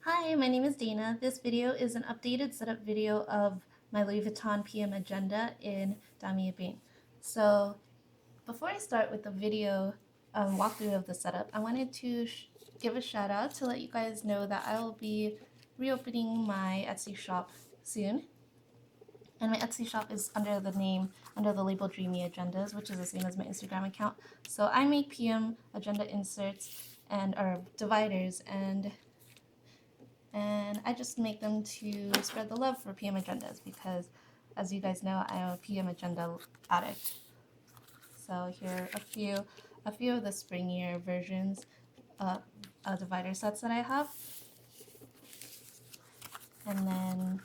Hi, my name is Dana. This video is an updated setup video of my Louis Vuitton PM Agenda in Damier Ebene. So before I start with the video walkthrough of the setup, I wanted to give a shout out to let you guys know that I will be reopening my Etsy shop soon. And my Etsy shop is under the label RayMay Agendas, which is the same as my Instagram account. So I make PM Agenda inserts or dividers, and I just make them to spread the love for PM agendas because, as you guys know, I am a PM agenda addict. So here are a few of the springier versions of divider sets that I have, and then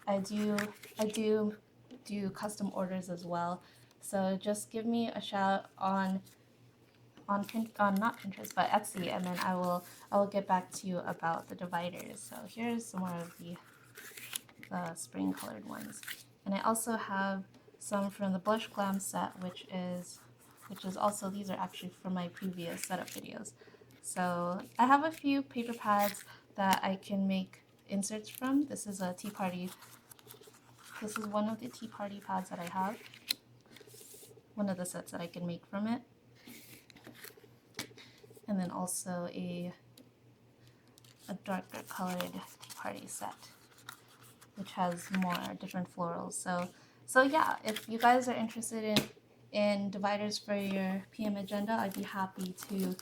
I do custom orders as well. So just give me a shout on not Pinterest but Etsy, and then I will get back to you about the dividers. So here's some more of the spring colored ones, and I also have some from the Blush Glam set, which is also, these are actually from my previous setup videos. So I have a few paper pads that I can make inserts from. This is a tea party. This is one of the tea party pads that I have. One of the sets that I can make from it. And then also a darker colored tea party set, which has more different florals. So yeah, if you guys are interested in dividers for your PM agenda, I'd be happy to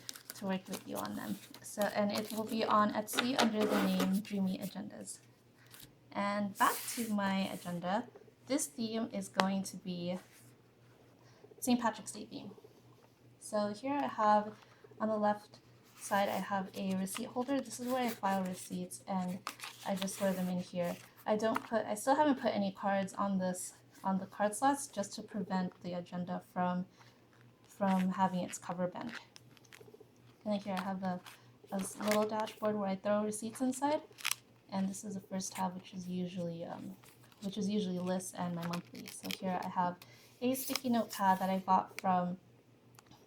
work with you on them. So, and it will be on Etsy under the name RayMay Agendas. And back to my agenda, this theme is going to be St. Patrick's Day theme. So here I have, on the left side, I have a receipt holder. This is where I file receipts, and I just store them in here. I still haven't put any cards on the card slots, just to prevent the agenda from having its cover bent. And then here I have a little dashboard where I throw receipts inside, and this is the first tab, which is usually lists and my monthly. So here I have a sticky note pad that I got from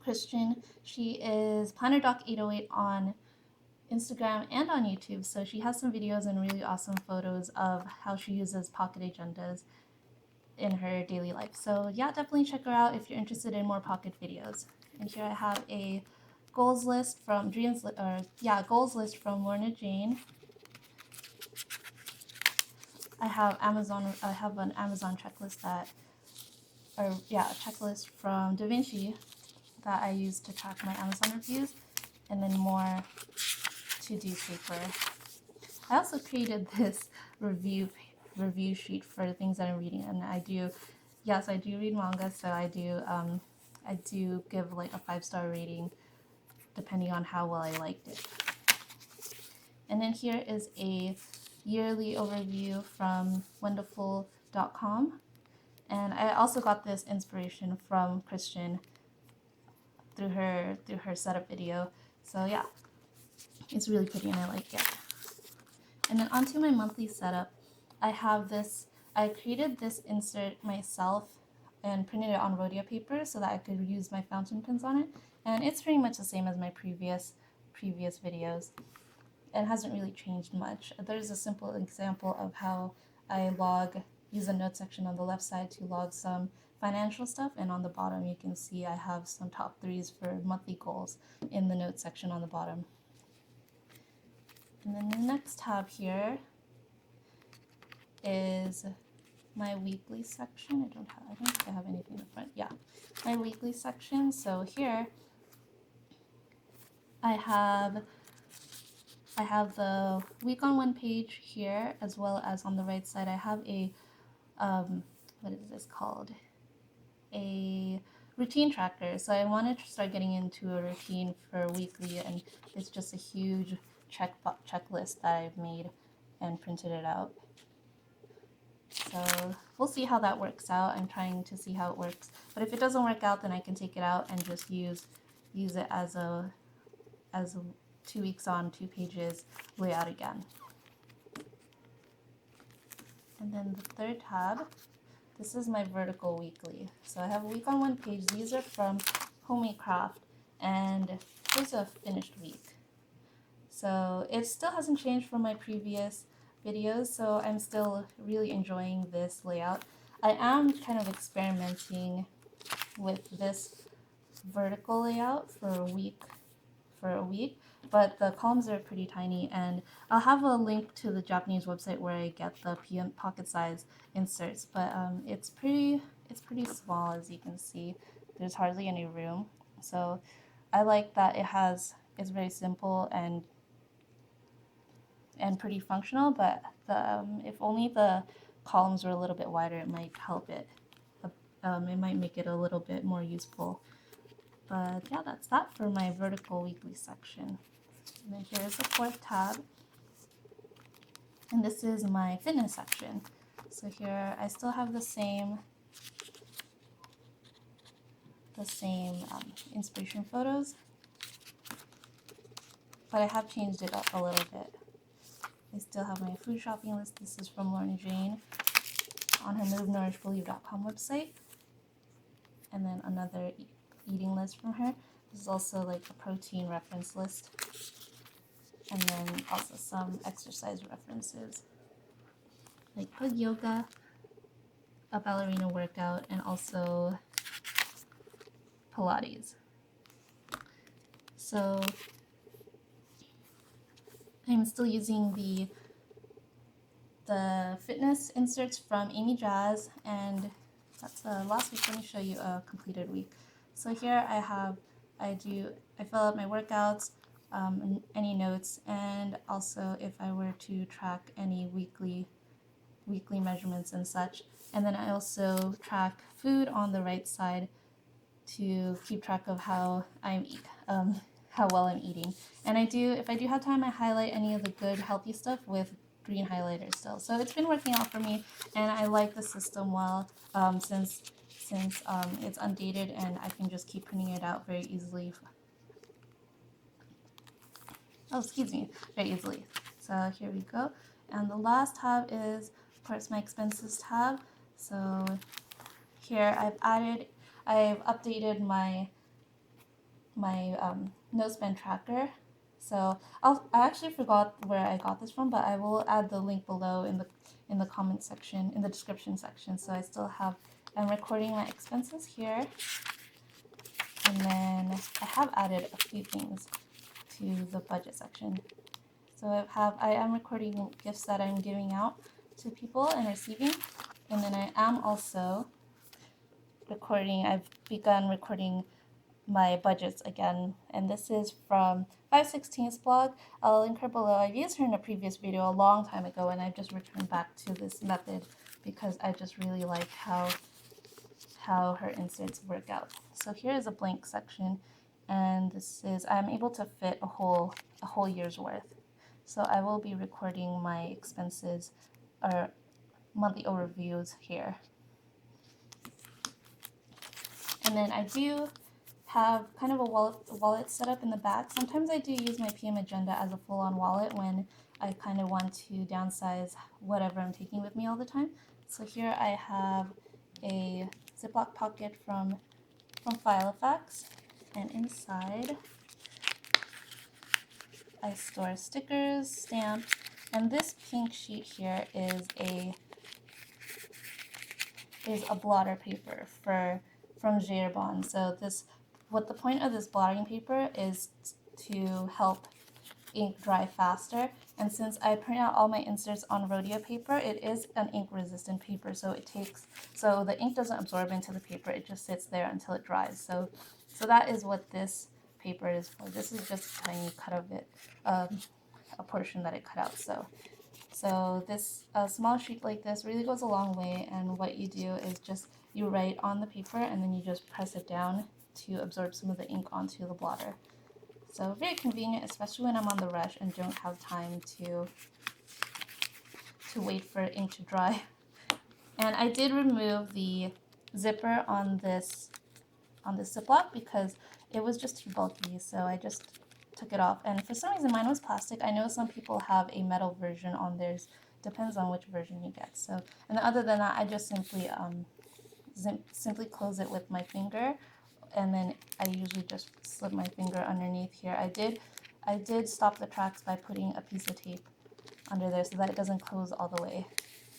Christian. She is Planner Doc 808 on Instagram and on YouTube, so she has some videos and really awesome photos of how she uses pocket agendas in her daily life. So yeah, definitely check her out if you're interested in more pocket videos. And here I have a goals list from Lorna Jane. I have an Amazon checklist a checklist from Davinci that I use to track my Amazon reviews, and then more to-do paper. I also created this review sheet for the things that I'm reading, and I do read manga, so I do give like a 5-star rating depending on how well I liked it. And then here is a yearly overview from wonderful.com, and I also got this inspiration from Christian through her setup video. So yeah, it's really pretty and I like it. And then onto my monthly setup, I created this insert myself and printed it on rhodia paper so that I could use my fountain pens on it. And it's pretty much the same as my previous videos. It hasn't really changed much. There's a simple example of how I use the note section on the left side to log some financial stuff, and on the bottom you can see I have some top 3s for monthly goals in the note section on the bottom. And then the next tab here is my weekly section. I don't think I have anything in the front. Yeah, my weekly section. So here I have the week on one page here, as well as on the right side I have a what is this called? A routine tracker. So I wanted to start getting into a routine for weekly, and it's just a huge checklist that I've made and printed it out. So we'll see how that works out. I'm trying to see how it works, but if it doesn't work out, then I can take it out and just use it as a 2 weeks on, 2 pages layout again. And then the third tab, this is my vertical weekly. So I have a week on one page. These are from Homemade Craft, and here's a finished week. So it still hasn't changed from my previous videos, so I'm still really enjoying this layout. I am kind of experimenting with this vertical layout for a week, but the columns are pretty tiny, and I'll have a link to the Japanese website where I get the PM pocket size inserts, but it's pretty small, as you can see. There's hardly any room, so I like that it's very simple and pretty functional, but if only the columns were a little bit wider, it might help it. It might make it a little bit more useful. But yeah, that's that for my vertical weekly section. And then here's the fourth tab, and this is my fitness section. So here I still have the same inspiration photos, but I have changed it up a little bit. I still have my food shopping list. This is from Lauren Jane on her MoveNourishBelieve.com website. And then another eating list from her. This is also like a protein reference list. And then also some exercise references, like hug yoga, a ballerina workout, and also Pilates. So I'm still using the fitness inserts from Amy Jazz, and that's last week. Let me show you a completed week. So here I fill out my workouts, any notes, and also if I were to track any weekly measurements and such. And then I also track food on the right side to keep track of how well I'm eating. And if I do have time, I highlight any of the good healthy stuff with green highlighter still. So it's been working out for me, and I like the system well, since it's undated and I can just keep printing it out very easily. Very easily. So here we go. And the last tab is, of course, my expenses tab. So here I've updated my no spend tracker. So I actually forgot where I got this from, but I will add the link below in the comment section, in the description section. So I'm recording my expenses here, and then I have added a few things to the budget section. So I am recording gifts that I'm giving out to people and receiving, and then I am also I've begun recording my budgets again, and this is from 5/16's blog. I'll link her below. I've used her in a previous video a long time ago, and I've just returned back to this method because I just really like how her inserts work out. So here is a blank section, and I'm able to fit a whole year's worth. So I will be recording my expenses or monthly overviews here. And then I do have kind of a wallet set up in the back. Sometimes I do use my PM Agenda as a full-on wallet when I kind of want to downsize whatever I'm taking with me all the time. So here I have a Ziploc pocket from Filofax, and inside I store stickers, stamps, and this pink sheet here is a blotter paper from Bond. So what the point of this blotting paper is to help ink dry faster, and since I print out all my inserts on rodeo paper, it is an ink resistant paper, so the ink doesn't absorb into the paper, it just sits there until it dries. So that is what this paper is for. This is just a tiny cut of it, a portion that it cut out. So this small sheet like this really goes a long way, and what you do is just you write on the paper and then you just press it down to absorb some of the ink onto the blotter. So very convenient, especially when I'm on the rush and don't have time to wait for ink to dry. And I did remove the zipper on this Ziploc because it was just too bulky, so I just took it off. And for some reason mine was plastic. I know some people have a metal version on theirs. Depends on which version you get. So, and other than that, I just simply close it with my finger, and then I usually just slip my finger underneath here. I did stop the tracks by putting a piece of tape under there so that it doesn't close all the way.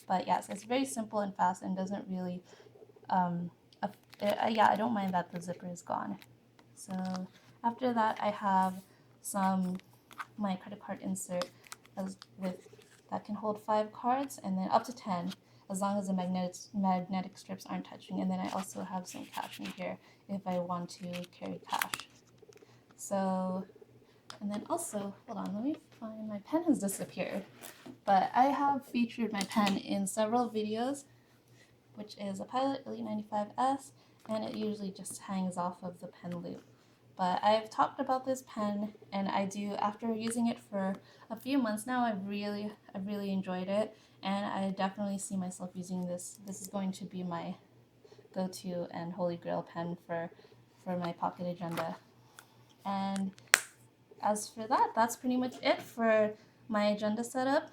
But yes, it's very simple and fast and doesn't really, yeah, I don't mind that the zipper is gone. So after that, I have my credit card insert that can hold 5 cards and then up to 10 as long as the magnetic strips aren't touching. And then I also have some cash in here if I want to carry cash. So, and then also, hold on, let me find, my pen has disappeared. But I have featured my pen in several videos, which is a Pilot Elite 95S, and it usually just hangs off of the pen loop. But I've talked about this pen, and after using it for a few months now, I've really enjoyed it, and I definitely see myself using this. This is going to be my go-to and holy grail pen for my pocket agenda. And as for that, that's pretty much it for my agenda setup.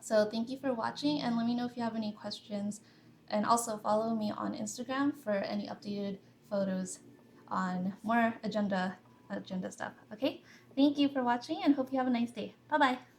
So thank you for watching, and let me know if you have any questions. And also follow me on Instagram for any updated photos on more agenda stuff. Okay? Thank you for watching and hope you have a nice day. Bye-bye.